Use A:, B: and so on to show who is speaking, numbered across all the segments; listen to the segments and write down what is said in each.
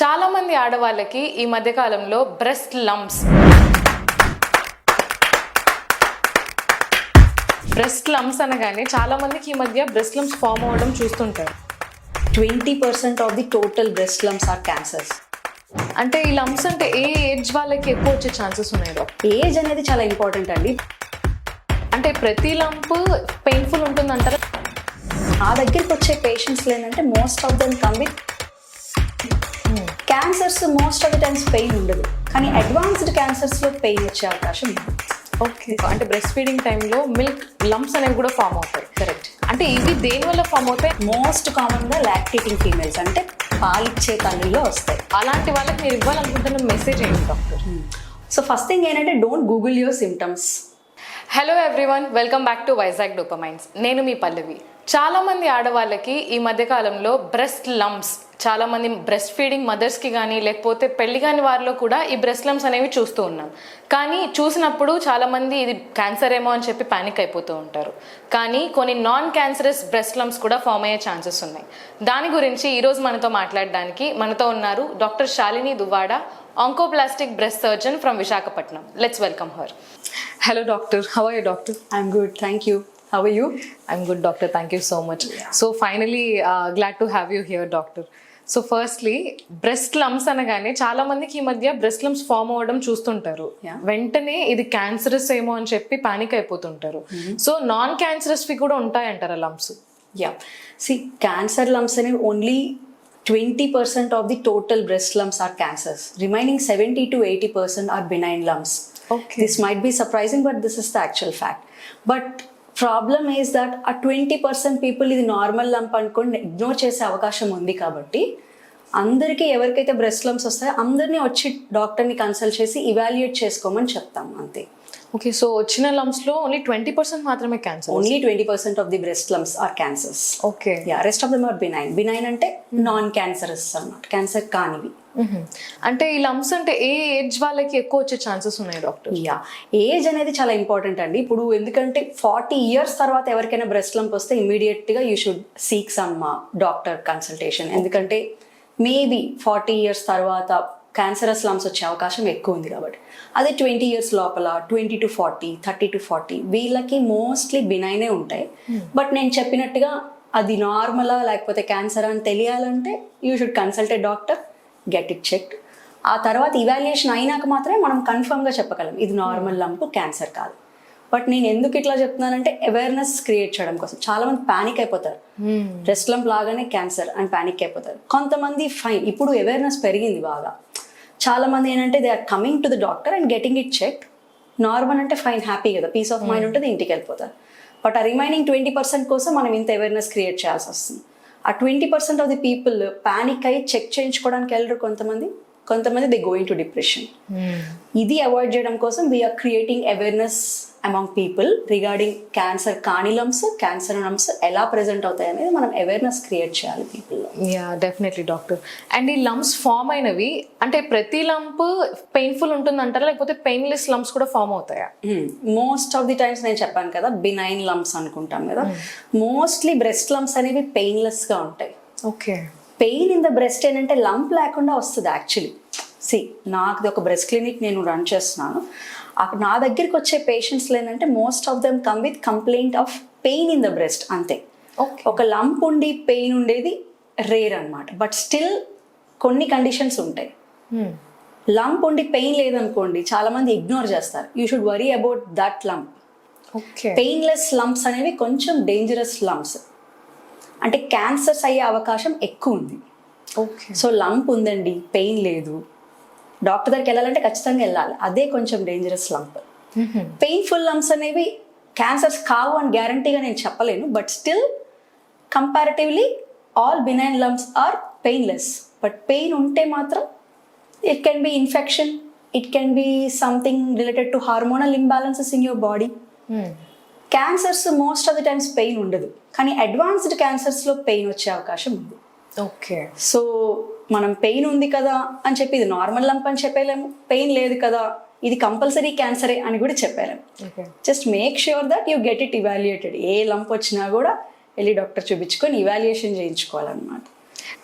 A: చాలా మంది ఆడవాళ్ళకి ఈ మధ్య కాలంలో బ్రెస్ట్ లంప్స్ అనగానే చాలా మందికి ఈ మధ్య బ్రెస్ట్ లంప్స్ ఫామ్ అవ్వడం చూస్తుంటారు.
B: 20% of the total breast lumps are cancers.
A: అంటే ఈ లంప్స్ అంటే ఏ ఏజ్ వాళ్ళకి ఎక్కువ వచ్చే ఛాన్సెస్ ఉన్నాయి డాక్టర్?
B: ఏజ్ అనేది చాలా ఇంపార్టెంట్ అండి.
A: అంటే ప్రతి లంప్ పెయిన్ఫుల్ ఉంటుందంటారా?
B: నా దగ్గరికి వచ్చే పేషెంట్స్ ఏంటంటే most of them come with cancers. Most of the times pain ఉండదు, కానీ అడ్వాన్స్డ్ క్యాన్సర్స్లో పెయిన్ వచ్చే అవకాశం ఉంది.
A: ఓకే, అంటే బ్రెస్ట్ ఫీడింగ్ టైంలో మిల్క్ లంప్స్ అనేవి కూడా ఫామ్ అవుతాయి.
B: కరెక్ట్.
A: అంటే ఇవి దేని వల్ల ఫామ్ అవుతాయి?
B: మోస్ట్ కామన్గా లాక్టేటింగ్ ఫీమేల్స్ అంటే పాలిచ్చే తల్లిలో వస్తాయి.
A: అలాంటి వాళ్ళకి మీరు ఇవ్వాలనుకుంటున్న మెసేజ్ ఏంటి డాక్టర్?
B: సో ఫస్ట్ థింగ్ ఏంటంటే don't Google your symptoms.
A: Hello everyone, welcome back to Vizag dopamines. నేను మీ పల్లవి. చాలామంది ఆడవాళ్ళకి ఈ మధ్యకాలంలో బ్రెస్ట్ లంప్స్, చాలామంది బ్రెస్ట్ ఫీడింగ్ మదర్స్కి కానీ లేకపోతే పెళ్లి కాని వారిలో కూడా ఈ బ్రెస్ట్ లంప్స్ అనేవి చూస్తూ ఉన్నాం. కానీ చూసినప్పుడు చాలామంది ఇది క్యాన్సర్ ఏమో అని చెప్పి పానిక్ అయిపోతూ ఉంటారు. కానీ కొన్ని నాన్ క్యాన్సరస్ బ్రెస్ట్ లంప్స్ కూడా ఫామ్ అయ్యే ఛాన్సెస్ ఉన్నాయి. దాని గురించి ఈరోజు మనతో మాట్లాడడానికి మనతో ఉన్నారు doctor Shalini Duvvada, oncoplastic breast surgeon from Visakhapatnam. Let's welcome her. Hello doctor, how are you doctor?
B: I'm good, thank you. How are you?
A: I'm good, doctor. Thank you so much. So finally, glad to have you here, doctor. So firstly breast lumps అనగానే చాలా మందికి ఈ మధ్య breast lumps form అవ్వడం చూస్తుంటారు. వెంటనే ఇది cancerous ఏమో అని చెప్పి పానిక్ అయిపోతుంటారు. సో నాన్ క్యాన్సరస్వి కూడా ఉంటాయంటారా lumps?
B: Yeah, see cancer lumps అనేవి only 20% of the total breast lumps are cancers. Remaining 70 to 80% are benign lumps.
A: Okay.
B: This might be surprising, but this is the actual fact. But problem is that ఆ 20% people ఇది normal lump అనుకోండి ignore చేసే అవకాశం ఉంది. కాబట్టి అందరికీ ఎవరికైతే breast lumps వస్తాయో అందరినీ వచ్చి డాక్టర్ని కన్సల్ట్ చేసి ఇవాల్యుయేట్ చేసుకోమని చెప్తాం, అంతే.
A: ఓకే, సో వచ్చిన లంప్స్లో ఓన్లీ 20% మాత్రమే cancer?
B: Only 20% of the breast lumps are cancers.
A: Okay,
B: yeah, rest of them are benign. Benign అంటే నాన్ క్యాన్సరస్ అన్నమాట, క్యాన్సర్ కానివి.
A: అంటే ఈ లంప్స్ అంటే ఏ ఏజ్ వాళ్ళకి ఎక్కువ వచ్చే ఛాన్సెస్ ఉన్నాయి డాక్టర్?
B: యా, ఏజ్ అనేది చాలా ఇంపార్టెంట్ అండి. ఇప్పుడు ఎందుకంటే 40 years తర్వాత ఎవరికైనా బ్రెస్ట్ లంప్ వస్తే ఇమీడియట్గా you should seek some doctor consultation. ఎందుకంటే మేబీ 40 years తర్వాత క్యాన్సరస్ లంప్స్ వచ్చే అవకాశం ఎక్కువ ఉంది కాబట్టి. అదే 20 years లోపల 20 to 40, 30 to 40 వీళ్ళకి మోస్ట్లీ బినైనే ఉంటాయి. బట్ నేను చెప్పినట్టుగా అది నార్మలా లేకపోతే క్యాన్సర్ అని తెలియాలంటే you should consult a doctor, get it checked. ఆ తర్వాత ఇవాల్యుయేషన్ అయినాక మాత్రమే మనం కన్ఫర్మ్గా చెప్పగలం ఇది నార్మల్ లంప్, క్యాన్సర్ కాదు. బట్ నేను ఎందుకు ఇట్లా చెప్తున్నానంటే అవేర్నెస్ క్రియేట్ చేయడం కోసం. చాలా మంది పానిక్ అయిపోతారు, బ్రెస్ట్ లంప్ లాగానే క్యాన్సర్ అని పానిక్ అయిపోతారు. కొంతమంది ఫైన్, ఇప్పుడు అవేర్నెస్ పెరిగింది బాగా. చాలా మంది ఏంటంటే they are coming to the doctor and getting it check. Normal అంటే ఫైన్, హ్యాపీ కదా, పీస్ ఆఫ్ మైండ్ ఉంటుంది, ఇంటికి వెళ్ళిపోతారు. బట్ ఆ రిమైనింగ్ 20% కోసం మనం ఇంత అవేర్నెస్ క్రియేట్ చేయాల్సి వస్తుంది. ఆ 20% ఆఫ్ ది పీపుల్ పానిక్ అయ్యి చెక్ చేయించుకోవడానికి వెళ్ళరు. కొంతమంది దే గోయింగ్ టు డిప్రెషన్. ఇది అవాయిడ్ చేయడం కోసం we're creating awareness among people regarding cancer కాని లంప్స్, క్యాన్సర్ లంప్స్ ఎలా ప్రెజెంట్ అవుతాయి అనేది మనం అవేర్నెస్ క్రియేట్ చేయాలి పీపుల్లో.
A: Yeah, definitely doctor. అండ్ ఈ లంప్స్ ఫామ్ అయినవి అంటే ప్రతి లంప్ పెయిన్ఫుల్ ఉంటుందంటారా లేకపోతే పెయిన్లెస్ లంప్స్ కూడా ఫామ్ అవుతాయా?
B: మోస్ట్ ఆఫ్ ది టైమ్స్ నేను చెప్పాను కదా బినైన్ లంప్స్ అనుకుంటాం కదా, మోస్ట్లీ బ్రెస్ట్ లంప్స్ అనేవి పెయిన్లెస్గా ఉంటాయి.
A: Okay,
B: pain in the breast ఏంటంటే లంప్ లేకుండా వస్తుంది యాక్చువల్లీ. నాది ఒక బ్రెస్ట్ క్లినిక్ నేను రన్ చేస్తున్నాను. నా దగ్గరికి వచ్చే పేషెంట్స్ ఏంటంటే most of them come with complaint of pain in the breast, అంతే. ఒక లంప్ ఉండి పెయిన్ ఉండేది రేర్ అనమాట. బట్ స్టిల్ కొన్ని కండిషన్స్ ఉంటాయి. లంప్ ఉండి పెయిన్ లేదనుకోండి చాలా మంది ఇగ్నోర్ చేస్తారు. You should worry about that lump. Painless lumps అనేవి కొంచెం డేంజరస్ లంప్స్, అంటే క్యాన్సర్స్ అయ్యే అవకాశం ఎక్కువ ఉంది. సో లంప్ ఉందండి, పెయిన్ లేదు, డాక్టర్ దగ్గరికి వెళ్ళాలంటే ఖచ్చితంగా వెళ్ళాలి, అదే కొంచెం డేంజరస్ లంప్. పెయిన్ఫుల్ లంప్స్ అనేవి క్యాన్సర్స్ కావు అని గ్యారంటీగా నేను చెప్పలేను. But still comparatively all benign lumps are painless. But pain ఉంటే మాత్రం it can be infection, it can be something related to hormonal imbalances in your body. Cancers most of the times pain ఉండదు, కానీ advanced క్యాన్సర్స్లో pain వచ్చే అవకాశం ఉంది.
A: Okay,
B: so మనం pain ఉంది కదా అని చెప్పి ఇది నార్మల్ లంప్ అని చెప్పలేము, పెయిన్ లేదు కదా ఇది కంపల్సరీ క్యాన్సరే అని కూడా చెప్పలేము. Just make sure that you get it evaluated. A lump వచ్చినా కూడా వెళ్ళి డాక్టర్ చూపించుకొని ఇవాల్యుయేషన్ చేయించుకోవాలన్నమాట.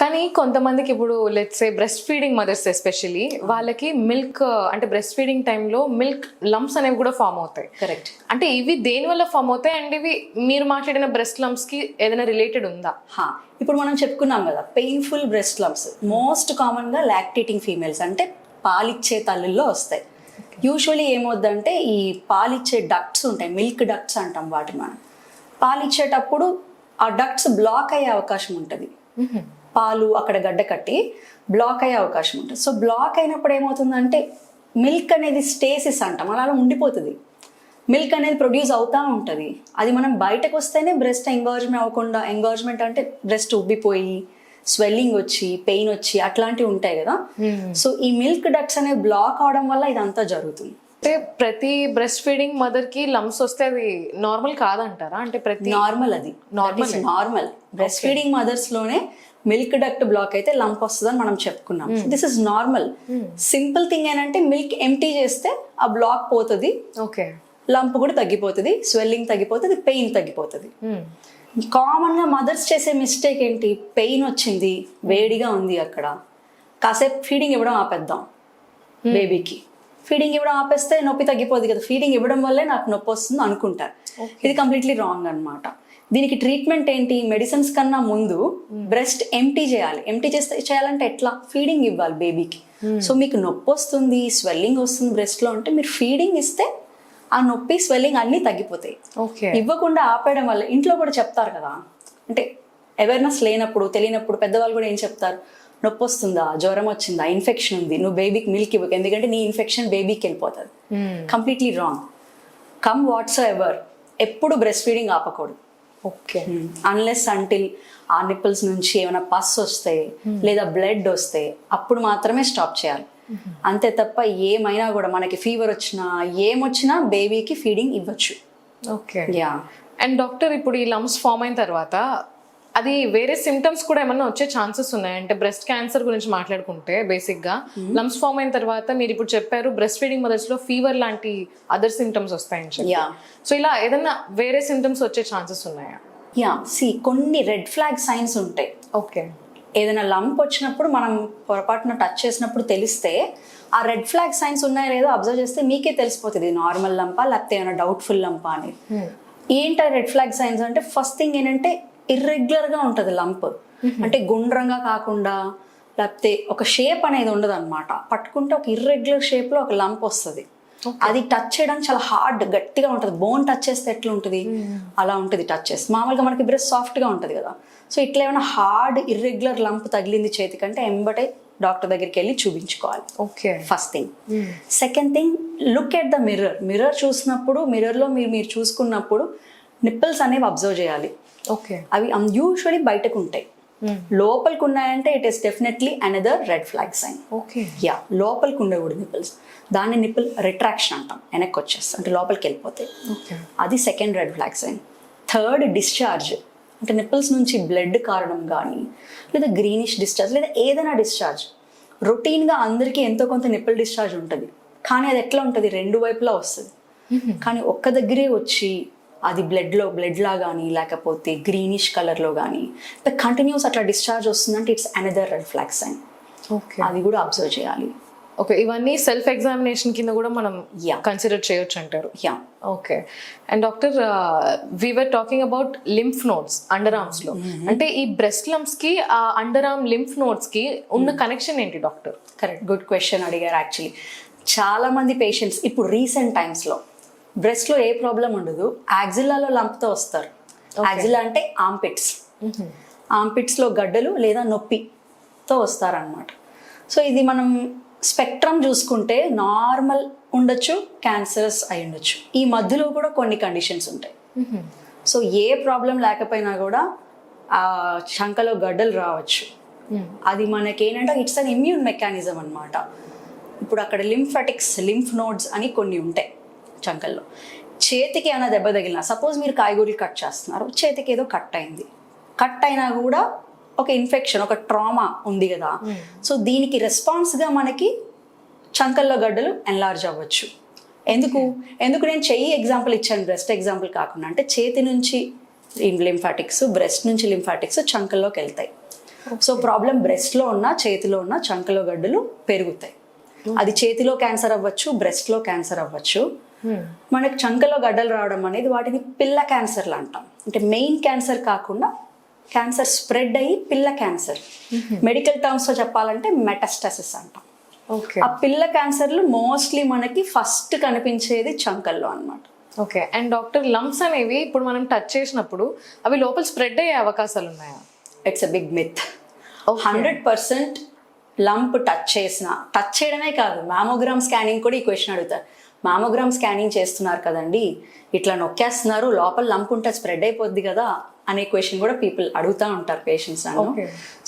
A: కానీ కొంతమందికి ఇప్పుడు let's say breast feeding mothers especially వాళ్ళకి మిల్క్ అంటే బ్రెస్ట్ ఫీడింగ్ టైంలో మిల్క్ లంప్స్ అనేవి కూడా ఫామ్ అవుతాయి.
B: కరెక్ట్.
A: అంటే ఇవి దేని వల్ల ఫామ్ అవుతాయి అండ్ ఇవి మీరు మాట్లాడిన బ్రెస్ట్ లంప్స్ కి ఏదైనా రిలేటెడ్ ఉందా?
B: ఇప్పుడు మనం చెప్పుకున్నాం కదా పెయిన్ఫుల్ బ్రెస్ట్ లంప్స్ మోస్ట్ కామన్గా లాక్టేటింగ్ ఫీమేల్స్ అంటే పాలిచ్చే తల్లుల్లో వస్తాయి. యూజువలీ ఏమవుద్దంటే ఈ పాలిచ్చే డక్ట్స్ ఉంటాయి, మిల్క్ డక్ట్స్ అంటాం వాటిని మనం. పాలిచ్చేటప్పుడు ఆ డక్ట్స్ బ్లాక్ అయ్యే అవకాశం ఉంటుంది, పాలు అక్కడ గడ్డ కట్టి బ్లాక్ అయ్యే అవకాశం ఉంటుంది. సో బ్లాక్ అయినప్పుడు ఏమవుతుందంటే మిల్క్ అనేది స్టేసిస్ అంటాం, అలా ఉండిపోతుంది. మిల్క్ అనేది ప్రొడ్యూస్ అవుతూ ఉంటుంది. అది మనం బయటకు వస్తేనే బ్రెస్ట్ ఎంగార్జ్మెంట్ అవ్వకుండా, ఎంగార్జ్మెంట్ అంటే బ్రెస్ట్ ఉబ్బిపోయి స్వెల్లింగ్ వచ్చి పెయిన్ వచ్చి అట్లాంటివి ఉంటాయి కదా. సో ఈ మిల్క్ డక్ట్స్ అనేవి బ్లాక్ అవడం వల్ల ఇదంతా జరుగుతుంది.
A: అంటే ప్రతి బ్రెస్ట్ ఫీడింగ్ మదర్ కి లంప్స్ వస్తే అది నార్మల్ కాదంటారా? అంటే ప్రతి
B: నార్మల్, అది నార్మల్. బ్రెస్ట్ ఫీడింగ్ మదర్స్ లోనే మిల్క్ డక్ట్ బ్లాక్ అయితే లంప్ వస్తుందని మనం చెప్పుకున్నాం. This is normal. Simple thing ఏంటంటే మిల్క్ ఎంటీ చేస్తే ఆ బ్లాక్ పోతుంది,
A: ఓకే,
B: లంప్ కూడా తగ్గిపోతుంది, స్వెల్లింగ్ తగ్గిపోతుంది, పెయిన్ తగ్గిపోతుంది. కామన్ గా మదర్స్ చేసే మిస్టేక్ ఏంటి, పెయిన్ వచ్చింది, వేడిగా ఉంది, అక్కడ కాసేపు ఫీడింగ్ ఇవ్వడం ఆపేద్దాం బేబీకి. ఫీడింగ్ ఇవ్వడం ఆపేస్తే నొప్పి తగ్గిపోద్ది కదా, ఫీడింగ్ ఇవ్వడం వల్లే నాకు నొప్పి వస్తుంది అనుకుంటారు. ఇది కంప్లీట్లీ రాంగ్ అన్నమాట. దీనికి ట్రీట్మెంట్ ఏంటి, మెడిసిన్స్ కన్నా ముందు బ్రెస్ట్ ఎంటీ చేయాలి. ఎంటీ చేయాలంటే ఎట్లా, ఫీడింగ్ ఇవ్వాలి బేబీకి. సో మీకు నొప్పి వస్తుంది, స్వెల్లింగ్ వస్తుంది బ్రెస్ట్ లో అంటే మీరు ఫీడింగ్ ఇస్తే ఆ నొప్పి స్వెల్లింగ్ అన్నీ తగ్గిపోతాయి. ఇవ్వకుండా ఆపేయడం వల్ల ఇంట్లో కూడా చెప్తారు కదా, అంటే అవేర్నెస్ లేనప్పుడు తెలియనప్పుడు పెద్దవాళ్ళు కూడా ఏం చెప్తారు, నొప్పి వస్తుందా, జ్వరం వచ్చిందా, ఇన్ఫెక్షన్ ఉంది, నువ్వు బేబీకి మిల్క్ ఇవ్వకు ఎందుకంటే నీ ఇన్ఫెక్షన్ బేబీకి వెళ్ళిపోతుంది. Completely wrong. Come what's ever ఎప్పుడు బ్రెస్ట్ ఫీడింగ్ ఆపకూడదు.
A: ఓకే,
B: అన్లెస్ అంటిల్ ఆ నిప్పుల్స్ నుంచి ఏమైనా పస్ వస్తే లేదా బ్లడ్ వస్తే అప్పుడు మాత్రమే స్టాప్ చేయాలి. అంతే తప్ప ఏమైనా కూడా మనకి ఫీవర్ వచ్చినా ఏమొచ్చినా బేబీకి ఫీడింగ్ ఇవ్వచ్చు.
A: Okay,
B: yeah.
A: అండ్ డాక్టర్ ఇప్పుడు ఈ లంప్స్ ఫామ్ అయిన తర్వాత అది వేరే సిమ్టమ్స్ కూడా ఏమన్నా వచ్చే ఛాన్సెస్ ఉన్నాయి? అంటే బ్రెస్ట్ క్యాన్సర్ గురించి మాట్లాడుకుంటే బేసిక్ గా లంప్స్ ఫామ్ అయిన తర్వాత మీరు ఇప్పుడు చెప్పారు బ్రెస్ట్ ఫీడింగ్ మదర్స్ లో ఫీవర్ లాంటి అదర్ సిమ్టమ్స్ వస్తాయని చెప్పి. సో ఇలా ఏదన్నా వేరే సిమ్టమ్స్ వచ్చే ఛాన్సెస్ ఉన్నాయా?
B: కొన్ని రెడ్ ఫ్లాగ్ సైన్స్ ఉంటాయి.
A: ఓకే,
B: ఏదైనా లంప్ వచ్చినప్పుడు మనం పొరపాటున టచ్ చేసినప్పుడు తెలిస్తే ఆ రెడ్ ఫ్లాగ్ సైన్స్ ఉన్నాయో లేదో అబ్జర్వ్ చేస్తే మీకే తెలిసిపోతుంది నార్మల్ లంపా లేకపోతే ఏమైనా డౌట్ఫుల్ లంపా అనేది. ఏంటో రెడ్ ఫ్లాగ్ సైన్స్ అంటే ఫస్ట్ థింగ్ ఏంటంటే ఇర్రెగ్యులర్ గా ఉంటుంది లంప్. అంటే గుండ్రంగా కాకుండా లేకపోతే ఒక షేప్ అనేది ఉండదు అనమాట. పట్టుకుంటే ఒక ఇర్రెగ్యులర్ షేప్ లో ఒక లంప్ వస్తుంది. అది టచ్ చేయడానికి చాలా హార్డ్, గట్టిగా ఉంటుంది. బోన్ టచ్ చేస్తే ఎట్లా ఉంటుంది అలా ఉంటుంది టచ్ చేస్తే. మామూలుగా మనకి బ్రెస్ట్ సాఫ్ట్ గా ఉంటుంది కదా. సో ఇట్లా ఏమైనా హార్డ్ ఇర్రెగ్యులర్ లంప్ తగిలింది చేతికంటే ఎంబటే డాక్టర్ దగ్గరికి వెళ్ళి చూపించుకోవాలి.
A: Okay, first
B: thing. Second thing, look at the mirror. Mirror చూసినప్పుడు మిర్రర్లో మీరు చూసుకున్నప్పుడు నిప్పుల్స్ అనేవి అబ్జర్వ్ చేయాలి.
A: ఓకే,
B: అవి యూజువలీ బయటకు ఉంటాయి. లోపలికి ఉన్నాయంటే it is definitely another red flag sign.
A: Okay,
B: yeah, లోపలికి ఉండకూడదు నిప్పుల్స్. దాన్ని నిప్పుల్ రిట్రాక్షన్ అంటాం, వెనక్కి వచ్చేస్తాం అంటే లోపలికి వెళ్ళిపోతాయి. అది second red flag sign. Third, discharge. అంటే నిప్పుల్స్ నుంచి బ్లడ్ కారడం కానీ లేదా గ్రీనిష్ డిశ్చార్జ్ లేదా ఏదైనా డిశ్చార్జ్. రొటీన్గా అందరికీ ఎంతో కొంత నిప్పుల్ డిశ్చార్జ్ ఉంటుంది, కానీ అది ఎట్లా ఉంటుంది, రెండు వైపులా వస్తుంది. కానీ ఒక్క దగ్గరే వచ్చి అది బ్లడ్ లా కానీ లేకపోతే గ్రీనిష్ కలర్లో కానీ కంటిన్యూస్ అట్లా డిశ్చార్జ్ వస్తుందంటే it's another red flag sign.
A: Okay,
B: అది కూడా అబ్జర్వ్ చేయాలి.
A: ఓకే, ఇవన్నీ సెల్ఫ్ ఎగ్జామినేషన్ కింద కూడా మనం కన్సిడర్ చేయొచ్చు అంటారు. Okay, and doctor V were talking about lymph nodes under arms లో. అంటే ఈ బ్రెస్ట్ లంప్స్ కి ఆ అండర్ ఆర్మ్ లింఫ్ నోడ్స్ కి ఉన్న కనెక్షన్ ఏంటి డాక్టర్?
B: కరెక్ట్, గుడ్ క్వశ్చన్ అడిగారు. యాక్చువల్లీ చాలా మంది పేషెంట్స్ ఇప్పుడు రీసెంట్ టైమ్స్ లో బ్రెస్ట్ లో ఏ ప్రాబ్లం ఉండదు, యాక్సిల్లాలో లంప్తో వస్తారు. యాక్సిల్లా అంటే ఆంపిట్స్. ఆంపిట్స్ లో గడ్డలు లేదా నొప్పితో వస్తారనమాట. సో ఇది మనం స్పెక్ట్రమ్ చూసుకుంటే నార్మల్ ఉండొచ్చు, క్యాన్సర్స్ అయి ఉండొచ్చు. ఈ మధ్యలో కూడా కొన్ని కండిషన్స్ ఉంటాయి. సో ఏ ప్రాబ్లం లేకపోయినా కూడా ఆ చంకలో గడ్డలు రావచ్చు. అది మనకేంటంటే ఇట్స్ అన్ ఇమ్యూన్ మెకానిజం అనమాట. ఇప్పుడు అక్కడ లింఫాటిక్స్, లింఫ్ నోడ్స్ అని కొన్ని ఉంటాయి చంకల్లో. చేతికి ఏమైనా దెబ్బ తగిలినా, సపోజ్ మీరు కాయగూరలు కట్ చేస్తున్నారు, చేతికి ఏదో కట్ అయింది, కట్ అయినా కూడా ఒక ఇన్ఫెక్షన్, ఒక ట్రామా ఉంది కదా. సో దీనికి రెస్పాన్స్గా మనకి చంకల్లో గడ్డలు ఎన్లార్జ్ అవ్వచ్చు. ఎందుకు నేను చెయ్యి ఎగ్జాంపుల్ ఇచ్చాను, బ్రెస్ట్ ఎగ్జాంపుల్ కాకుండా. అంటే చేతి నుంచి లింఫాటిక్స్, బ్రెస్ట్ నుంచి లింఫాటిక్స్ చంకల్లోకి వెళ్తాయి. సో ప్రాబ్లం బ్రెస్ట్లో ఉన్న, చేతిలో ఉన్న చంకలో గడ్డలు పెరుగుతాయి. అది చేతిలో క్యాన్సర్ అవ్వచ్చు, బ్రెస్ట్లో క్యాన్సర్ అవ్వచ్చు. మనకి చంకలో గడ్డలు రావడం అనేది వాటిని పిల్ల క్యాన్సర్లు అంటాం. అంటే మెయిన్ క్యాన్సర్ కాకుండా క్యాన్సర్ స్ప్రెడ్ అయ్యి పిల్ల క్యాన్సర్. మెడికల్ టర్మ్స్లో చెప్పాలంటే మెటాస్టాసిస్ అంటాం.
A: ఓకే.
B: ఆ పిల్ల క్యాన్సర్లు మోస్ట్లీ మనకి ఫస్ట్ కనిపించేది చంకల్లో అన్నమాట.
A: ఓకే. అండ్ డాక్టర్, లంప్స్ అనేవి ఇప్పుడు మనం టచ్ చేసినప్పుడు అవి లోపల స్ప్రెడ్ అయ్యే అవకాశాలు ఉన్నాయా?
B: It's a big myth. 100% lump touch చేయడమే కాదు, మ్యామోగ్రామ్ స్కానింగ్ కూడా ఈ క్వశ్చన్ అడుగుతారు. మ్యామోగ్రామ్ స్కానింగ్ చేస్తున్నారు కదండి, ఇట్లా నొక్కేస్తున్నారు, లోపల లంప్ ఉంటే స్ప్రెడ్ అయిపోద్ది కదా అనే క్వశ్చన్ కూడా పీపుల్ అడుగుతూ ఉంటారు పేషెంట్స్ నన్ను.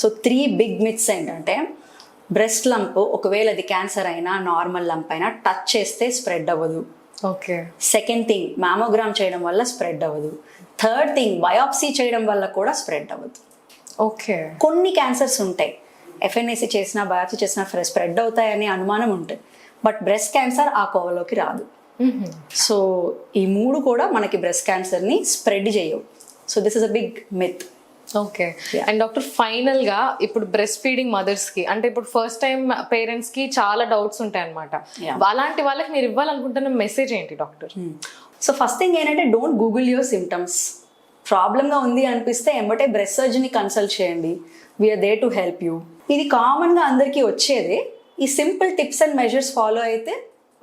B: సో 3 బిగ్ మిత్స్ ఏంటంటే, బ్రెస్ట్ లంప్ ఒకవేళ అది క్యాన్సర్ అయినా నార్మల్ లంప్ అయినా టచ్ చేస్తే స్ప్రెడ్ అవ్వదు.
A: ఓకే.
B: సెకండ్ థింగ్, మ్యామోగ్రామ్ చేయడం వల్ల స్ప్రెడ్ అవ్వదు. థర్డ్ థింగ్, బయాప్సీ చేయడం వల్ల కూడా స్ప్రెడ్ అవ్వదు.
A: ఓకే.
B: కొన్ని క్యాన్సర్స్ ఉంటాయి, ఎఫ్ఎన్ఏసి చేసినా బయాప్సీ చేసినా స్ప్రెడ్ అవుతాయనే అనుమానం ఉంటుంది, బట్ బ్రెస్ట్ క్యాన్సర్ ఆ కోవలోకి రాదు. సో ఈ 3 కూడా మనకి బ్రెస్ట్ క్యాన్సర్ని స్ప్రెడ్ చేయవు. So this is a big myth.
A: Okay. And doctor, final గా ఇప్పుడు బ్రెస్ట్ ఫీడింగ్ మదర్స్ కి, అంటే ఇప్పుడు ఫస్ట్ టైం పేరెంట్స్ కి చాలా డౌట్స్ ఉంటాయి అనమాట. అలాంటి వాళ్ళకి మీరు ఇవ్వాలనుకుంటున్న మెసేజ్ ఏంటి డాక్టర్?
B: సో ఫస్ట్ థింగ్ ఏంటంటే, డోంట్ గూగుల్ యువర్ సిమ్టమ్స్. ప్రాబ్లంగా ఉంది అనిపిస్తే ఎంబటే బ్రెస్ట్ సర్జన్ని కన్సల్ట్ చేయండి. We are there to help you. ఇది కామన్గా అందరికీ వచ్చేదే. ఈ simple tips and measures follow అయితే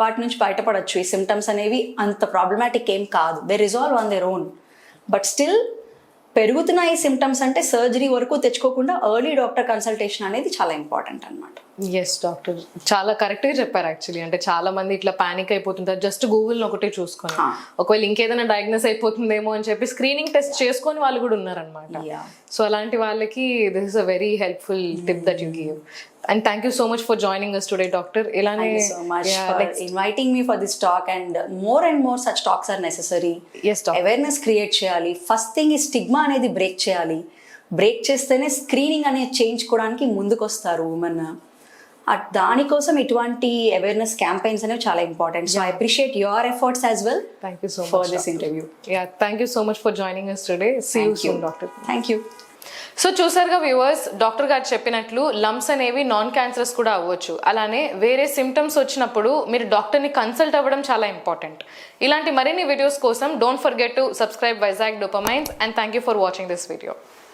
B: వాటి నుంచి బయటపడచ్చు. ఈ సిమ్టమ్స్ అనేవి అంత ప్రాబ్లమాటిక్ ఏం కాదు, they resolve on their own. But still పెరుగుతున్న ఈ సిమ్టమ్స్ అంటే సర్జరీ వరకు తెచ్చుకోకుండా ఎర్లీ డాక్టర్ కన్సల్టేషన్ అనేది చాలా ఇంపార్టెంట్ అనమాట.
A: ఎస్ డాక్టర్, చాలా కరెక్ట్గా చెప్పారు యాక్చువల్లీ. అంటే చాలా మంది ఇట్లా పానిక్ అయిపోతుంటారు, జస్ట్ గూగుల్ ఒకటే చూసుకొని ఒకవేళ ఇంకేదైనా డయాగ్నోస్ అయిపోతుందేమో అని చెప్పి స్క్రీనింగ్ టెస్ట్ చేసుకొని వాళ్ళు కూడా ఉన్నారనమాట. సో అలాంటి వాళ్ళకి this is a very helpful tip that you give. And thank you so much for joining us today, doctor. ఇలానే
B: so much for inviting me for this talk, and more such talks are necessary.
A: Yes, doctor.
B: Awareness create చేయాలి. First thing ఈ stigma అనేది break చేయాలి. Break చేస్తేనే screening అనేది చేయించుకోవడానికి ముందుకొస్తారు women. దానికోసం ఇటువంటి అవేర్నెస్ క్యాంపెయిన్స్ అనేవి చాలా important. So I appreciate your efforts as well.
A: Thank you so much
B: for this interview.
A: Yeah, thank you so much for joining us today. See you soon, doctor.
B: Thank you.
A: So చూసారుగా viewers, doctor గారు చెప్పినట్లు lumps అనేవి non cancerous కూడా అవ్వచ్చు. అలానే వేరే symptoms వచ్చినప్పుడు మీరు డాక్టర్ని కన్సల్ట్ అవ్వడం చాలా ఇంపార్టెంట్. ఇలాంటి మరిన్ని వీడియోస్ కోసం don't forget to subscribe Vizag dopamines, and thank you for watching this video.